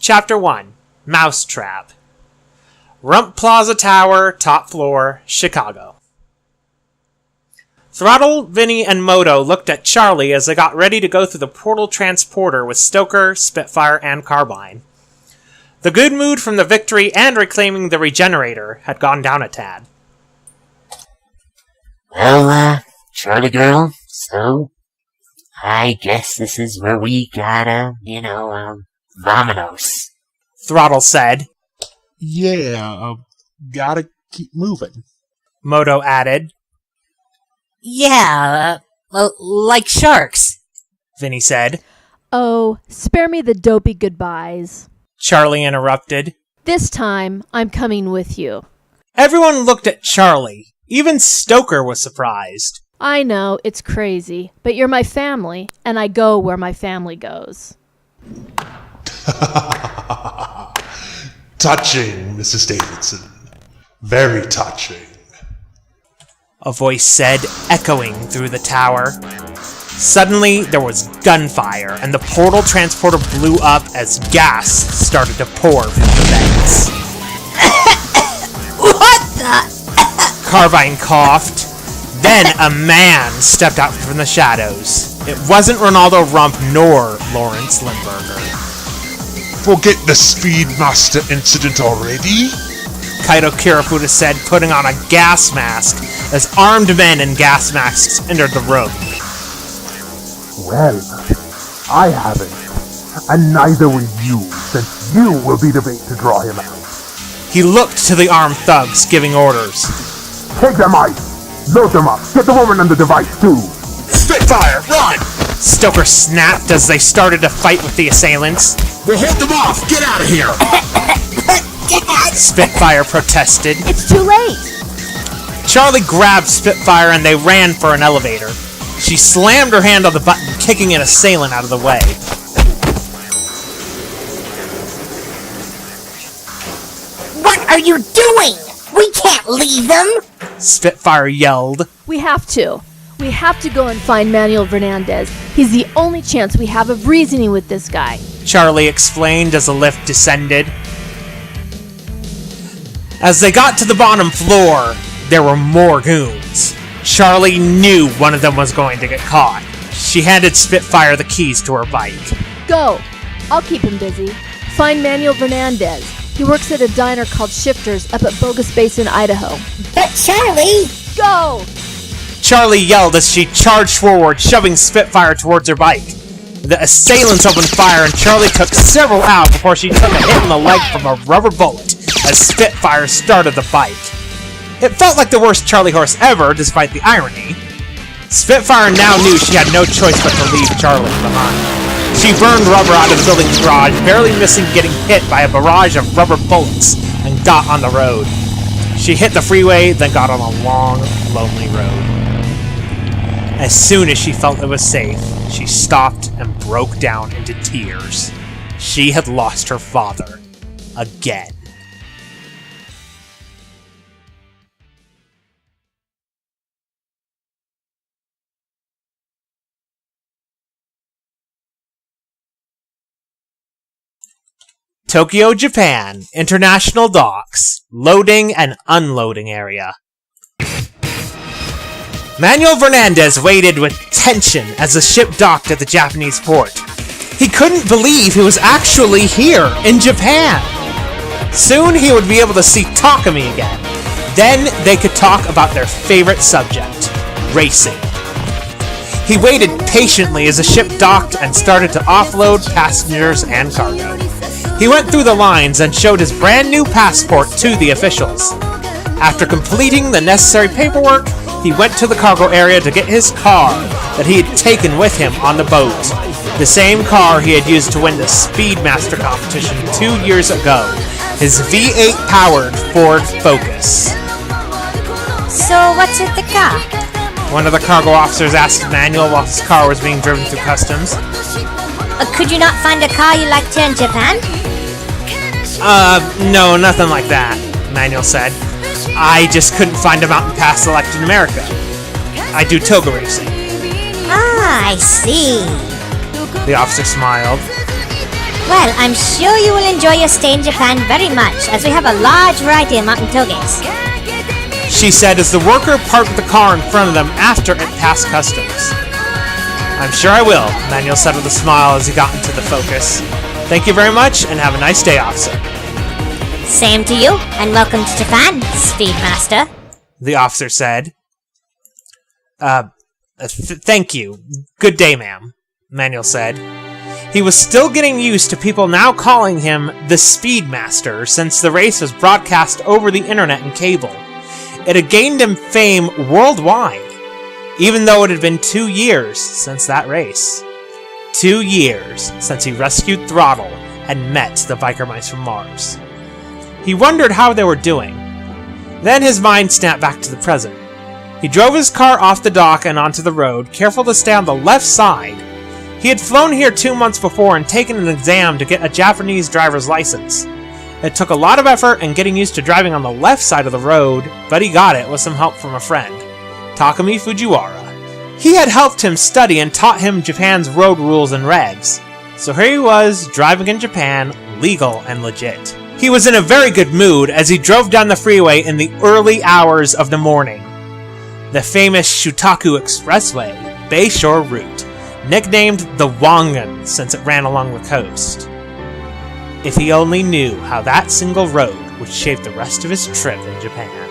Chapter 1, Mousetrap. Rump Plaza Tower, top floor, Chicago. Throttle, Vinny, and Moto looked at Charley as they got ready to go through the portal transporter with Stoker, Spitfire, and Carbine. The good mood from the victory and reclaiming the Regenerator had gone down a tad. Well, Charlie girl, so I guess this is where we gotta, vamonos. Throttle said. Yeah, gotta keep moving. Moto added. Yeah, like sharks, Vinny said. Oh, spare me the dopey goodbyes. Charley interrupted. This time, I'm coming with you. Everyone looked at Charley. Even Stoker was surprised. I know, it's crazy, but you're my family, and I go where my family goes. Touching, Mrs. Davidson. Very touching. A voice said, echoing through the tower. Suddenly, there was gunfire, and the portal transporter blew up as gas started to pour from the vents. What the? Carbine coughed. Then a man stepped out from the shadows. It wasn't Ronaldo Rump nor Lawrence Limburger. Forget the Speedmaster incident already? Kaido Kirafuda said, putting on a gas mask as armed men in gas masks entered the room. Well, I haven't, and neither will you, since you will be the bait to draw him out. He looked to the armed thugs, giving orders. Take them ice! Load them up! Get the woman on the device, too! Spitfire, run! Stoker snapped as they started to fight with the assailants. We'll hold them off! Get out of here! Spitfire protested. It's too late! Charley grabbed Spitfire and they ran for an elevator. She slammed her hand on the button, kicking an assailant out of the way. What are you doing? We can't leave them! Spitfire yelled. We have to. We have to go and find Manuel Fernandez. He's the only chance we have of reasoning with this guy. Charley explained as the lift descended. As they got to the bottom floor, there were more goons. Charley knew one of them was going to get caught. She handed Spitfire the keys to her bike. Go! I'll keep him busy. Find Manuel Fernandez. He works at a diner called Shifters up at Bogus Base in Idaho. But Charlie! Go! Charley yelled as she charged forward, shoving Spitfire towards her bike. The assailants opened fire and Charley took several out before she took a hit in the leg from a rubber bullet as Spitfire started the bike. It felt like the worst Charley horse ever, despite the irony. Spitfire now knew she had no choice but to leave Charley behind. She burned rubber out of the building's garage, barely missing getting hit by a barrage of rubber bullets, and got on the road. She hit the freeway, then got on a long, lonely road. As soon as she felt it was safe, she stopped and broke down into tears. She had lost her father. Again. Tokyo, Japan. International docks. Loading and unloading area. Manuel Fernandez waited with tension as the ship docked at the Japanese port. He couldn't believe he was actually here, in Japan. Soon he would be able to see Takumi again. Then they could talk about their favorite subject, racing. He waited patiently as the ship docked and started to offload passengers and cargo. He went through the lines and showed his brand new passport to the officials. After completing the necessary paperwork, he went to the cargo area to get his car that he had taken with him on the boat. The same car he had used to win the Speedmaster competition 2 years ago. His V8-powered Ford Focus. So what's with the car? One of the cargo officers asked Manuel while his car was being driven through customs. Could you not find a car you liked here in Japan? No, nothing like that, Manuel said. I just couldn't find a mountain pass select in America. I do toga racing. Ah, I see. The officer smiled. Well, I'm sure you will enjoy your stay in Japan very much, as we have a large variety of mountain toges. She said as the worker parked the car in front of them after it passed customs. I'm sure I will, Manuel said with a smile as he got into the Focus. Thank you very much, and have a nice day, officer. Same to you, and welcome to Japan, Speedmaster. The officer said. Thank you. Good day, ma'am, Manuel said. He was still getting used to people now calling him the Speedmaster since the race was broadcast over the internet and cable. It had gained him fame worldwide, even though it had been 2 years since that race. 2 years since he rescued Throttle and met the biker mice from Mars. He wondered how they were doing. Then his mind snapped back to the present. He drove his car off the dock and onto the road, careful to stay on the left side. He had flown here 2 months before and taken an exam to get a Japanese driver's license. It took a lot of effort and getting used to driving on the left side of the road, but he got it with some help from a friend, Takumi Fujiwara. He had helped him study and taught him Japan's road rules and regs. So here he was, driving in Japan, legal and legit. He was in a very good mood as he drove down the freeway in the early hours of the morning. The famous Shutoku Expressway, Bayshore route, nicknamed the Wangan since it ran along the coast. If he only knew how that single road would shape the rest of his trip in Japan.